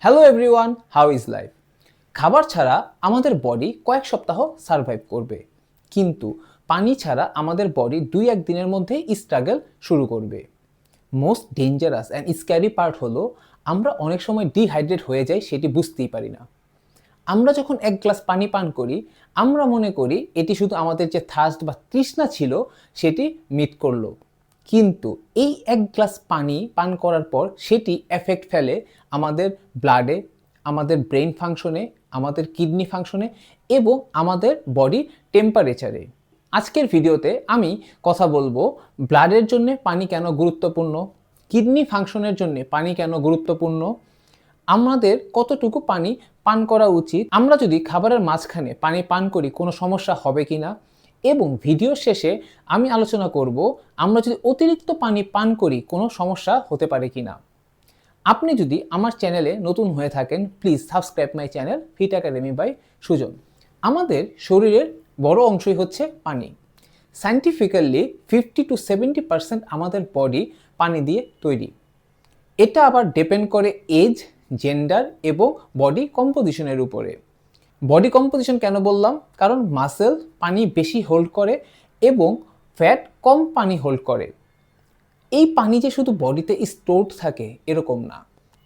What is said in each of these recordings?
Hello everyone, how is life? খাবার ছাড়া আমাদের বডি কয়েক সপ্তাহ সার্ভাইভ করবে, কিন্তু পানি ছাড়া আমাদের বডি 2-1 দিনের মধ্যেই স্ট্রাগল শুরু করবে। Most dangerous and scary part হলো আমরা অনেক সময় ডিহাইড্রেট হয়ে যাই, সেটি বুঝতেই পারি না। আমরা যখন 1 গ্লাস পানি পান করি, আমরা মনে করি এটি শুধু আমাদের যে থার্স্ট বা তৃষ্ণা ছিল সেটি মিট করলো। কিন্তু এই 1 গ্লাস পানি পান করার পর সেটি এফেক্ট ফেলে আমাদের ব্লাডে, আমাদের ব্রেইন ফাংশনে, আমাদের কিডনি ফাংশনে এবং আমাদের বডি টেম্পারেচারে। আজকের ভিডিওতে আমি কথা বলবো ব্লাডের জন্য পানি কেন গুরুত্বপূর্ণ, কিডনি ফাংশনের জন্য পানি কেন গুরুত্বপূর্ণ, আমাদের কতটুকু পানি পান করা উচিত, আমরা যদি খাবারের মাঝখানে পানি পান করি কোনো সমস্যা হবে কি না, এবং ভিডিও শেষে আমি আলোচনা করব আমরা যদি অতিরিক্ত পানি পান করি কোনো সমস্যা হতে পারে কি না। আপনি যদি আমার চ্যানেলে নতুন হয়ে থাকেন, please subscribe my channel fit academy by Sujan. আমাদের শরীরের বড় অংশই হচ্ছে পানি। সায়েন্টিফিক্যালি 50-70% আমাদের বডি পানি দিয়ে তৈরি। এটা আবার ডিপেন্ড করে এজ, জেন্ডার এবং বডি কম্পোজিশনের উপরে। বডি কম্পোজিশন কেন বললাম? কারণ মাসেল পানি বেশি হোল্ড করে এবং ফ্যাট কম পানি হোল্ড করে। এই পানি যে শুধু বডিতে স্টোরড থাকে এরকম না।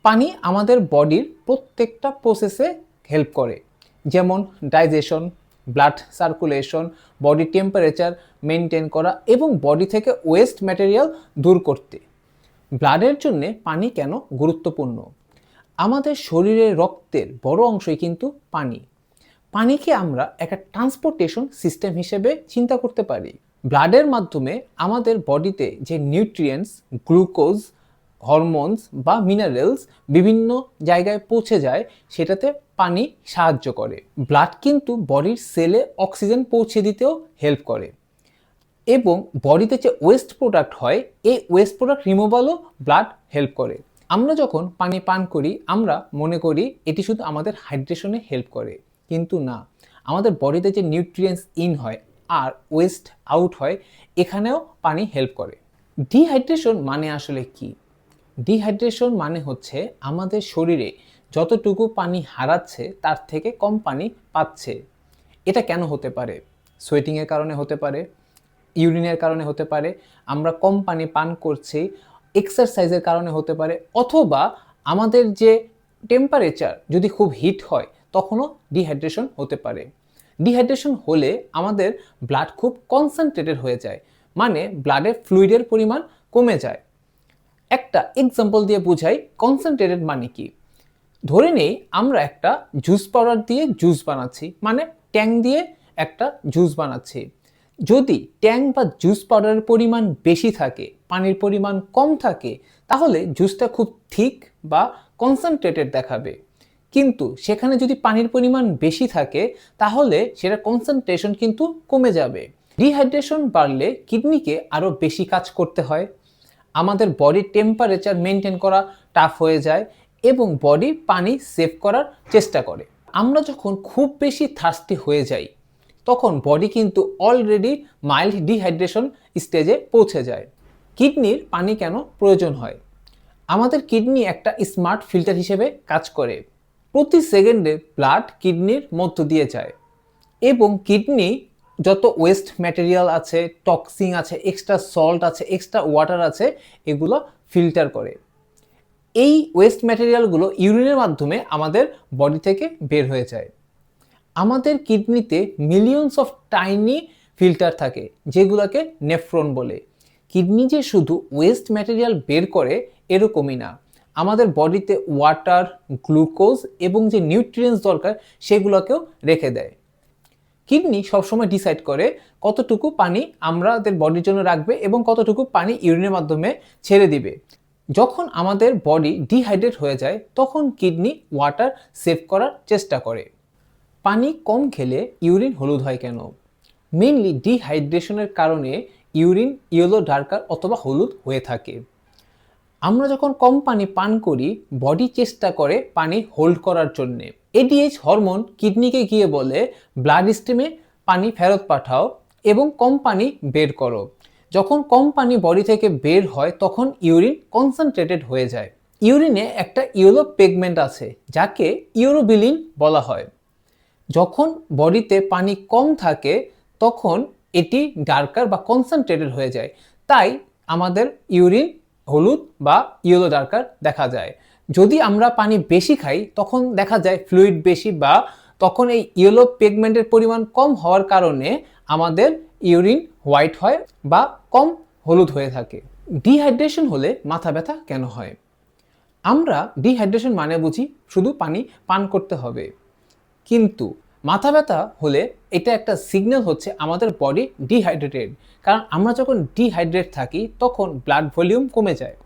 পানি আমাদের বডির প্রত্যেকটা প্রসেসে হেল্প করে, যেমন digestion, blood circulation, body temperature maintain করা এবং বডি থেকে ওয়েস্ট ম্যাটেরিয়াল দূর করতে। ব্লাডের জন্য পানি কেন গুরুত্বপূর্ণ? আমাদের শরীরের রক্তের বড় অংশই কিন্তু পানি। পানিকে আমরা একটা ট্রান্সপোর্টেশন সিস্টেম হিসেবে চিন্তা করতে পারি। ব্লাডের মাধ্যমে আমাদের বডিতে যে নিউট্রিয়েন্টস, গ্লুকোজ, হরমোনস বা মিনারেলস বিভিন্ন জায়গায় পৌঁছে যায়, সেটাতে পানি সাহায্য করে। ব্লাড কিন্তু বডির সেলে অক্সিজেন পৌঁছে দিতেও হেল্প করে এবং বডিতে যে ওয়েস্ট প্রোডাক্ট হয় এই ওয়েস্ট প্রোডাক্ট রিমুভালও ব্লাড হেল্প করে। আমরা যখন পানি পান করি আমরা মনে করি এটি শুধু আমাদের হাইড্রেশনে হেল্প করে, কিন্তু না, আমাদের বডিতে যে নিউট্রিয়েন্টস ইন হয় আর ওয়েস্ট আউট হয় এখানেও পানি হেল্প করে। ডিহাইড্রেশন মানে আসলে কি? ডিহাইড্রেশন মানে হচ্ছে আমাদের শরীরে যতটুকু পানি হারাচ্ছে তার থেকে কম পানি পাচ্ছে। এটা কেন হতে পারে? সোয়েটিংয়ের কারণে হতে পারে, ইউরিনের কারণে হতে পারে, আমরা কম পানি পান করছি, এক্সারসাইজের কারণে হতে পারে, অথবা আমাদের যে টেম্পারেচার যদি খুব হিট হয় তখনও ডিহাইড্রেশন হতে পারে। ডিহাইড্রেশন হলে আমাদের ব্লাড খুব কনসেন্ট্রেটেড হয়ে যায়, মানে ব্লাডে ফ্লুইডের পরিমাণ কমে যায়। একটা এক্সাম্পল দিয়ে বুঝাই কনসেন্ট্রেটেড মানে কি। ধরে নেই আমরা একটা জুস পাউডার দিয়ে জুস বানাচ্ছি, মানে ট্যাং দিয়ে একটা জুস বানাচ্ছি। যদি ট্যাং বা জুস পাউডারের পরিমাণ বেশি থাকে, পানির পরিমাণ কম থাকে, তাহলে জুসটা খুব থিক বা কনসেন্ট্রেটেড দেখাবে। কিন্তু সেখানে যদি পানির পরিমাণ বেশি থাকে তাহলে সেটা কনসেন্ট্রেশন কিন্তু কমে যাবে। ডিহাইড্রেশন বাড়লে কিডনিকে আরও বেশি কাজ করতে হয়, আমাদের বডির টেম্পারেচার মেনটেন করা টাফ হয়ে যায় এবং বডি পানি সেভ করার চেষ্টা করে। আমরা যখন খুব বেশি থার্স্টি হয়ে যাই তখন বডি কিন্তু অলরেডি মাইল্ড ডিহাইড্রেশন স্টেজে পৌঁছে যায়। কিডনির পানি কেন প্রয়োজন হয়? আমাদের কিডনি একটা স্মার্ট ফিল্টার হিসেবে কাজ করে। প্রতি সেকেন্ডে ব্লাড কিডনির মধ্য দিয়ে যায় এবং কিডনি যত ওয়েস্ট ম্যাটেরিয়াল আছে, টক্সিন আছে, এক্সট্রা সল্ট আছে, এক্সট্রা ওয়াটার আছে, এগুলো ফিল্টার করে। এই ওয়েস্ট ম্যাটেরিয়ালগুলো ইউরিনের মাধ্যমে আমাদের বডি থেকে বের হয়ে যায়। আমাদের কিডনিতে মিলিয়নস অফ টাইনি ফিল্টার থাকে যেগুলোকে নেফ্রন বলে। কিডনি যে শুধু ওয়েস্ট ম্যাটেরিয়াল বের করে এরকমই না, আমাদের বডিতে ওয়াটার, গ্লুকোজ এবং যে নিউট্রিয়েন্টস দরকার সেগুলোকেও রেখে দেয়। কিডনি সবসময় ডিসাইড করে কতটুকু পানি আমাদের বডির জন্য রাখবে এবং কতটুকু পানি ইউরিনের মাধ্যমে ছেড়ে দিবে। যখন আমাদের বডি ডিহাইড্রেট হয়ে যায় তখন কিডনি ওয়াটার সেভ করার চেষ্টা করে। পানি কম খেলে ইউরিন হলুদ হয় কেন? মেইনলি ডিহাইড্রেশনের কারণে ইউরিন ইয়েলো, ডার্কার অথবা হলুদ হয়ে থাকে। আমরা যখন কম পানি পান করি বডি চেষ্টা করে পানি হোল্ড করার জন্যে। এডিএইচ হরমোন কিডনিকে গিয়ে বলে ব্লাড স্ট্রিমে পানি ফেরত পাঠাও এবং কম পানি বের করো। যখন কম পানি বডি থেকে বের হয় তখন ইউরিন কনসেন্ট্রেটেড হয়ে যায় ইউরিনে একটা ইয়েলো পিগমেন্ট আছে যাকে ইউরোবিলিন বলা হয়। যখন বডিতে পানি কম থাকে তখন এটি ডার্কার বা কনসেন্ট্রেটেড হয়ে যায়, তাই আমাদের ইউরিন হলুদ বা ইয়েলো ডার্কার দেখা যায়। যদি আমরা পানি বেশি খাই তখন দেখা যায় ফ্লুইড বেশি, বা তখন এই ইয়েলো পিগমেন্টের পরিমাণ কম হওয়ার কারণে আমাদের ইউরিন হোয়াইট হয় বা কম হলুদ হয়ে থাকে। ডিহাইড্রেশন হলে মাথা ব্যথা কেন হয়? আমরা ডিহাইড্রেশন মানে বুঝি শুধু পানি পান করতে হবে, কিন্তু মাথা ব্যথা হলে এটা একটা সিগন্যাল হচ্ছে আমাদের বডি ডিহাইড্রেটেড। কারণ আমরা যখন ডিহাইড্রেট থাকি তখন ব্লাড ভলিউম কমে যায়,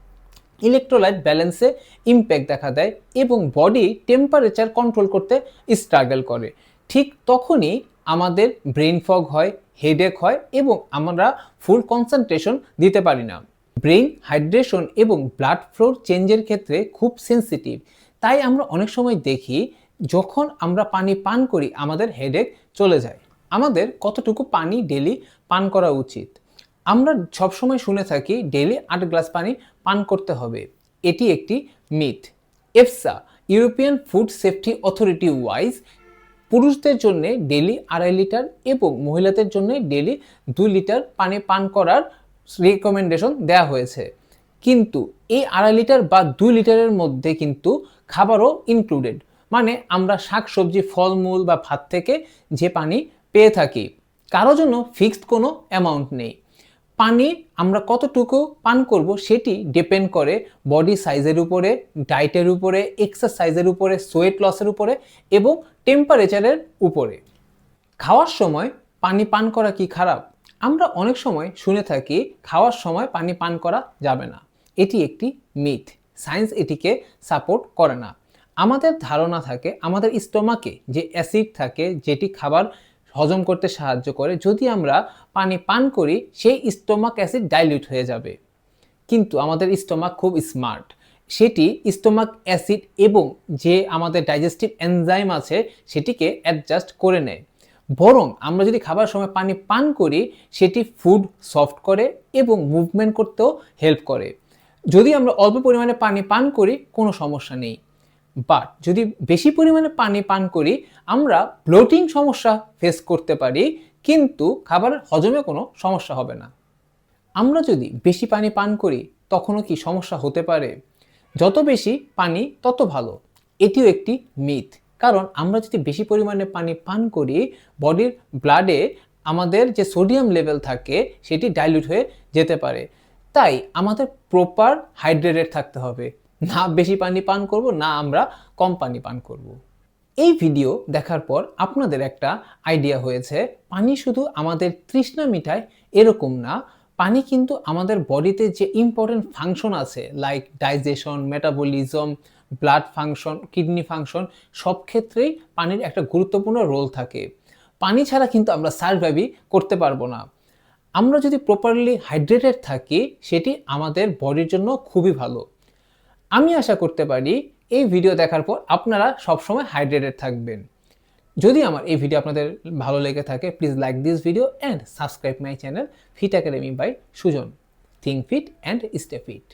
ইলেকট্রোলাইট ব্যালেন্সে ইমপ্যাক্ট দেখা দেয় এবং বডি টেম্পারেচার কন্ট্রোল করতে স্ট্রাগল করে। ঠিক তখনই আমাদের ব্রেন ফগ হয়, হেডেক হয় এবং আমরা ফুল কনসেন্ট্রেশন দিতে পারি না। ব্রেন হাইড্রেশন এবং ব্লাড ফ্লোর চেঞ্জের ক্ষেত্রে খুব সেন্সিটিভ, তাই আমরা অনেক সময় দেখি যখন আমরা পানি পান করি আমাদের হেডেক চলে যায়। আমাদের কতটুকু পানি ডেলি পান করা উচিত? আমরা সবসময় শুনে থাকি ডেলি 8 গ্লাস পানি পান করতে হবে। এটি একটি myth. EFSA, European food safety authority wise, পুরুষদের জন্য ডেলি 2.5 লিটার এবং মহিলাদের জন্য ডেলি 2 লিটার পানি পান করার রিকমেন্ডেশন দেওয়া হয়েছে। কিন্তু এই 2.5 লিটার বা 2 লিটারের মধ্যে কিন্তু খাবারও ইনক্লুডেড, মানে আমরা শাকসবজি, ফলমূল বা ভাত থেকে যে পানি পেয়ে থাকি, কারোর জন্য ফিক্সড কোনো অ্যামাউন্ট নেই। পানি আমরা কতটুকু পান করব সেটি ডিপেন্ড করে বডি সাইজের উপরে, ডায়েটের উপরে, এক্সারসাইজের উপরে, সোয়েট লসের উপরে এবং টেম্পারেচারের উপরে। খাওয়ার সময় পানি পান করা কি খারাপ? আমরা অনেক সময় শুনে থাকি খাওয়ার সময় পানি পান করা যাবে না। এটি একটি মিথ, সায়েন্স এটিকে সাপোর্ট করে না। আমাদের ধারণা থাকে আমাদের স্টোমাকে যে অ্যাসিড থাকে যেটি খাবার হজম করতে সাহায্য করে, যদি আমরা পানি পান করি সেই স্টোমাক অ্যাসিড ডাইলিউট হয়ে যাবে। কিন্তু আমাদের স্টোমাক খুব স্মার্ট, সেটি স্টোমাক অ্যাসিড এবং যে আমাদের ডাইজেস্টিভ এনজাইম আছে সেটিকে অ্যাডজাস্ট করে নেয়। বরং আমরা যদি খাবার সময় পানি পান করি সেটি ফুড সফট করে এবং মুভমেন্ট করতেও হেল্প করে। যদি আমরা অল্প পরিমাণে পানি পান করি কোনো সমস্যা নেই, বাট যদি বেশি পরিমাণে পানি পান করি আমরা ব্লোটিং সমস্যা ফেস করতে পারি, কিন্তু খাবার হজমে কোনো সমস্যা হবে না। আমরা যদি বেশি পানি পান করি তখনও কি সমস্যা হতে পারে? যত বেশি পানি তত ভালো, এটিও একটি মিথ। কারণ আমরা যদি বেশি পরিমাণে পানি পান করি বডির ব্লাডে আমাদের যে সোডিয়াম লেভেল থাকে সেটি ডাইলিউট হয়ে যেতে পারে। তাই আমাদের প্রপার হাইড্রেটেড থাকতে হবে, না বেশি পানি পান করব না আমরা কম পানি পান করব। এই ভিডিও দেখার পর আপনাদের একটা আইডিয়া হয়েছে পানি শুধু আমাদের তৃষ্ণা মিটায় এরকম না, পানি কিন্তু আমাদের বডিতে যে ইম্পর্টেন্ট ফাংশন আছে like digestion, metabolism, blood function, kidney function, সব ক্ষেত্রেই পানির একটা গুরুত্বপূর্ণ রোল থাকে। পানি ছাড়া কিন্তু আমরা সার্ভাইভই করতে পারবো না। আমরা যদি প্রপারলি হাইড্রেটেড থাকি সেটি আমাদের বডির জন্য খুবই ভালো। আমি আশা করতে পারি এই ভিডিও দেখার পর আপনারা সবসময় হাইড্রেটেড থাকবেন। যদি আমার এই ভিডিও আপনাদের ভালো লেগে থাকে please like this video and subscribe my channel fit academy by Sujan. Think fit and stay fit.